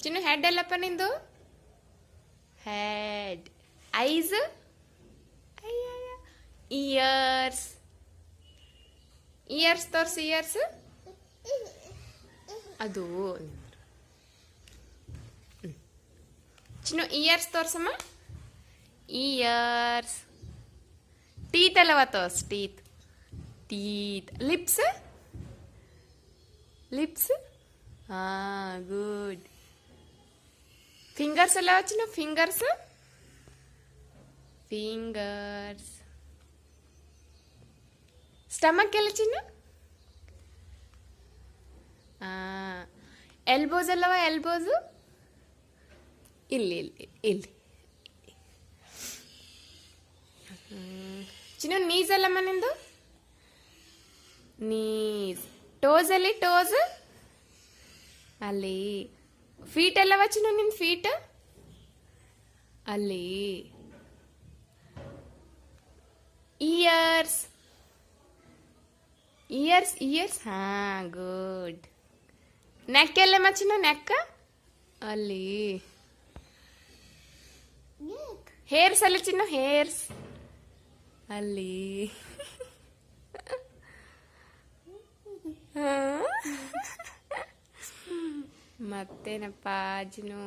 ಚಿನ್ನು head ಎಲ್ಲಪ್ಪ ನಿಂದು head ice years years ತೋರ್ಸಿ years ಅದು ಚಿನ್ನು ಇಯರ್ಸ್ ತೋರ್ಸಮ್ಮ ಇಯರ್ಸ್ ಟೀತ್ ಅಲ್ಲವ ತೋರ್ಸ್ ಟೀತ್ ಟೀತ್ ಲಿಪ್ಸ್ ಲಿಪ್ಸ್ ಹಾ ಗುಡ್ ಫಿಂಗರ್ಸ್ ಅಲ್ಲವ ಚಿನ್ನು ಫಿಂಗರ್ಸ್ ಫಿಂಗರ್ಸ್ ಸ್ಟಮಕ್ ಎಲ್ಲ ಚಿನ್ನು ಎಲ್ಬೋಸ್ ಅಲ್ಲವ ಎಲ್ಬೋಸು ಇಲ್ಲಿ ಇಲ್ಲಿ ಇಲ್ಲಿ ಚಿನ್ನು ನೀಸ್ ಅಲ್ಲಮ್ಮ ನಿಂದು ನೀಸ್ ಟೋಸ್ ಅಲ್ಲಿ ಟೋಸ್ ಅಲ್ಲಿ ಫೀಟ್ ಅಲ್ಲವ ಚಿನ್ನು ನಿನ್ ಫೀಟ್ ಅಲ್ಲಿ ಇಯರ್ಸ್ ಇಯರ್ಸ್ ಇಯರ್ಸ್ ಹಾ ಗುಡ್ ನೆಕ್ ಎಲ್ಲಮ್ಮ ಚಿನ್ನು ನೆಕ್ ಅಲ್ಲಿ ಹೇರ್ಸ್ ಅಲ್ಲಿ ಚಿನ್ನು ಹೇರ್ಸ್ ಅಲ್ಲಿ ಮತ್ತೇನಪ್ಪ ಚಿನ್ನು